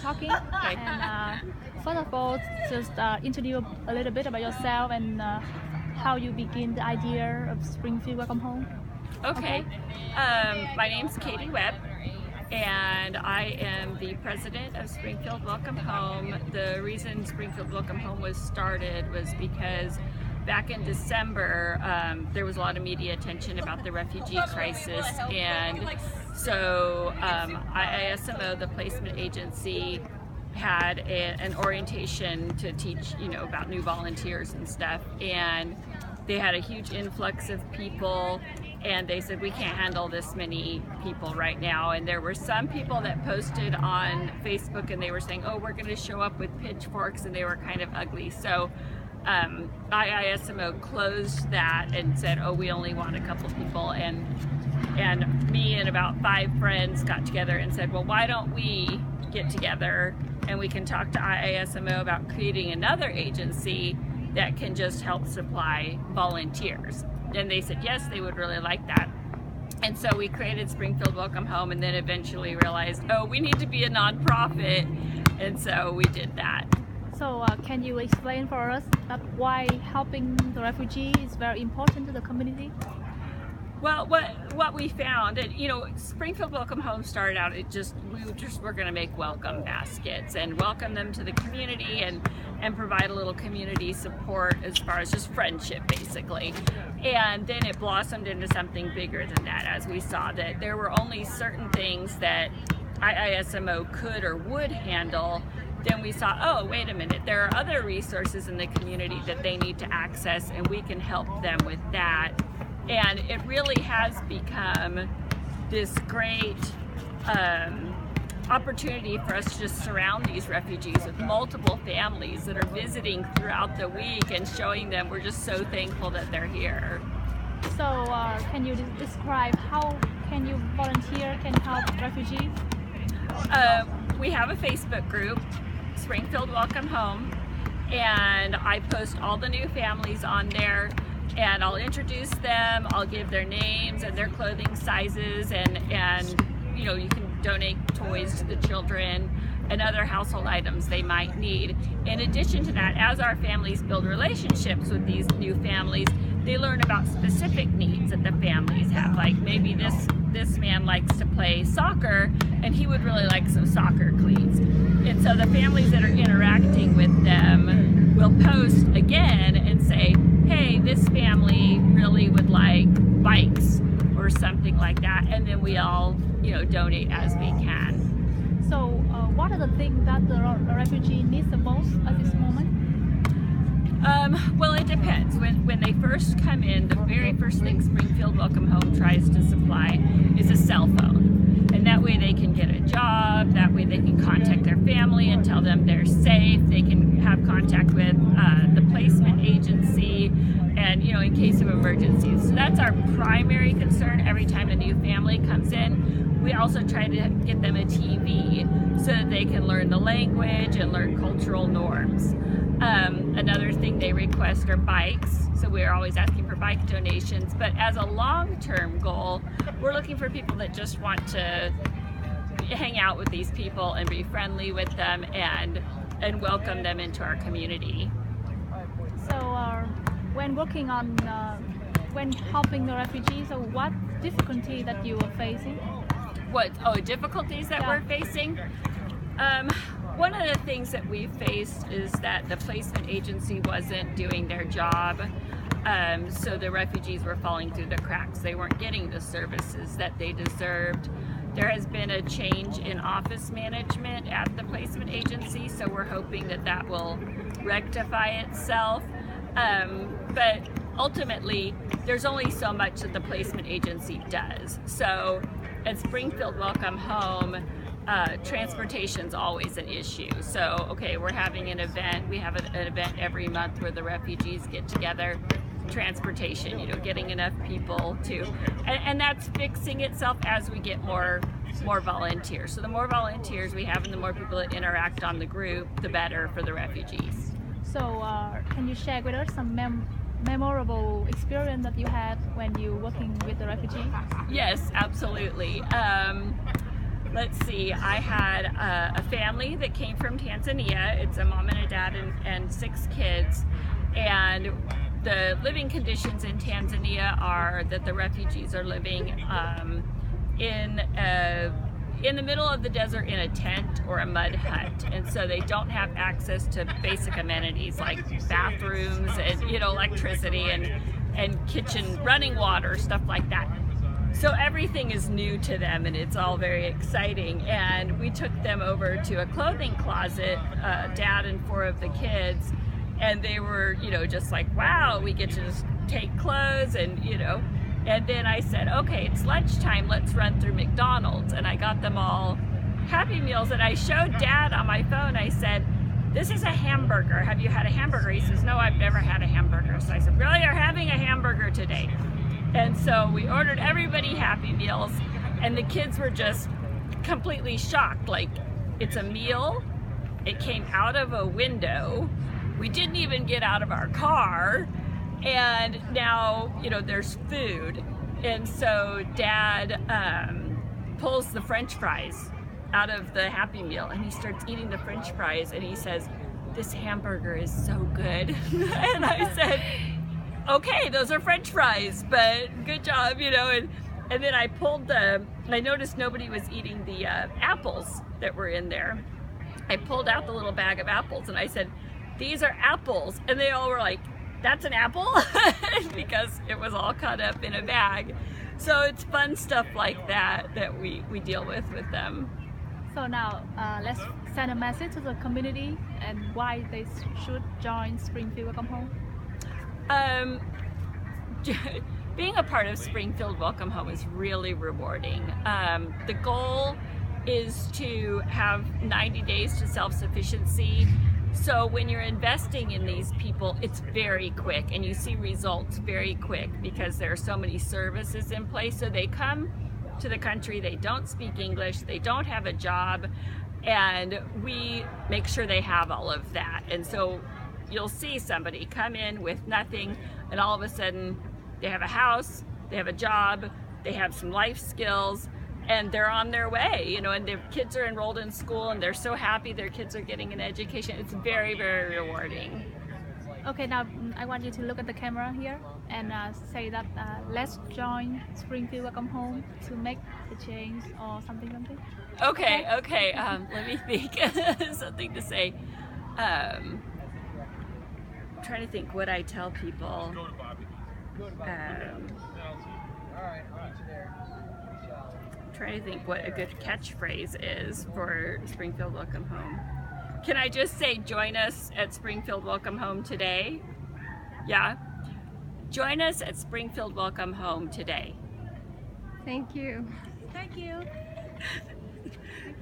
talking. Okay. And first of all, just introduce a little bit about yourself and how you begin the idea of Springfield Welcome Home. Okay. My name's Katie Webb, and I am the president of Springfield Welcome Home. The reason Springfield Welcome Home was started was because back in December, there was a lot of media attention about the refugee crisis, and so IISMO, the placement agency, had an orientation to teach, about new volunteers and stuff, and they had a huge influx of people, and they said, we can't handle this many people right now. And there were some people that posted on Facebook and they were saying, oh, we're going to show up with pitchforks, and they were kind of ugly. So IISMO closed that and said, oh, we only want a couple people. And me and about 5 friends got together and said, well, why don't we get together and we can talk to IISMO about creating another agency that can just help supply volunteers. And they said yes, they would really like that. And so we created Springfield Welcome Home, and then eventually realized, oh, we need to be a nonprofit, and so we did that. So can you explain for us why helping the refugee is very important to the community? Well, what we found, and Springfield Welcome Home started out, we were going to make welcome baskets and welcome them to the community and provide a little community support as far as just friendship, basically. And then it blossomed into something bigger than that, as we saw that there were only certain things that IISMO could or would handle. Then we saw, oh, wait a minute, there are other resources in the community that they need to access, and we can help them with that. And it really has become this great opportunity for us to just surround these refugees with multiple families that are visiting throughout the week and showing them we're just so thankful that they're here. So can you describe how can you volunteer, can help refugees? We have a Facebook group, Springfield Welcome Home, and I post all the new families on there, and I'll introduce them, I'll give their names and their clothing sizes, and you can donate toys to the children and other household items they might need. In addition to that, as our families build relationships with these new families, they learn about specific needs that the families have. Like maybe this man likes to play soccer and he would really like some soccer cleats. And so the families that are interacting with them will post again and say, hey, this family really would like bikes or something like that, and then we all donate as we can. So what are the things that the refugee needs the most at this moment? Well, it depends. When they first come in, the very first thing Springfield Welcome Home tries to supply is a cell phone. And that way they can get a job, that way they can contact their family and tell them they're safe, they can have contact with the placement agency, and in case of emergencies. So that's our primary concern every time a new family comes in. We also try to get them a TV so that they can learn the language and learn cultural norms. Another thing they request are bikes, so we're always asking for bike donations. But as a long-term goal, we're looking for people that just want to hang out with these people and be friendly with them and welcome them into our community. So when working on, when helping the refugees, so what difficulty that you are facing? Difficulties that we're facing? One of the things that we faced is that the placement agency wasn't doing their job, so the refugees were falling through the cracks. They weren't getting the services that they deserved. There has been a change in office management at the placement agency, so we're hoping that will rectify itself. But ultimately, there's only so much that the placement agency does. So at Springfield Welcome Home, transportation's always an issue. So, okay, we're having an event. We have an event every month where the refugees get together. Transportation, getting enough people to, and that's fixing itself as we get more volunteers. So the more volunteers we have and the more people that interact on the group, the better for the refugees. So can you share with us some memorable experience that you had when you working with the refugees? Yes, absolutely. let's see, I had a family that came from Tanzania. It's a mom and a dad and 6 kids. And the living conditions in Tanzania are that the refugees are living in the middle of the desert in a tent or a mud hut, and so they don't have access to basic amenities like bathrooms and electricity and kitchen, running water, stuff like that. So everything is new to them, and it's all very exciting. And we took them over to a clothing closet, dad and 4 of the kids, and they were just like, wow, we get to just take clothes and And then I said, okay, it's lunchtime, let's run through McDonald's. And I got them all Happy Meals, and I showed Dad on my phone. I said, this is a hamburger. Have you had a hamburger? He says, no, I've never had a hamburger. So I said, really, you're having a hamburger today? And so we ordered everybody Happy Meals, and the kids were just completely shocked. Like, it's a meal, it came out of a window, we didn't even get out of our car, and now, there's food. And so Dad pulls the French fries out of the Happy Meal, and he starts eating the French fries, and he says, this hamburger is so good. And I said, okay, those are French fries, but good job, and then I noticed nobody was eating the apples that were in there. I pulled out the little bag of apples, and I said, these are apples. And they all were like, that's an apple? Because it was all cut up in a bag. So it's fun stuff like that we deal with them. So now let's send a message to the community and why they should join Springfield Welcome Home. Being a part of Springfield Welcome Home is really rewarding. The goal is to have 90 days to self-sufficiency. So when you're investing in these people, it's very quick, and you see results very quick because there are so many services in place. So they come to the country, they don't speak English, they don't have a job, and we make sure they have all of that. And so you'll see somebody come in with nothing, and all of a sudden they have a house, they have a job, they have some life skills, and they're on their way, and their kids are enrolled in school, and they're so happy their kids are getting an education. It's very, very rewarding. Okay, now I want you to look at the camera here and say that let's join Springfield Welcome Home to make the change or something. Okay. Let me think. Something to say. I'm trying to think what I tell people. Trying to think what a good catchphrase is for Springfield Welcome Home. Can I just say, join us at Springfield Welcome Home today? Yeah? Join us at Springfield Welcome Home today. Thank you. Thank you.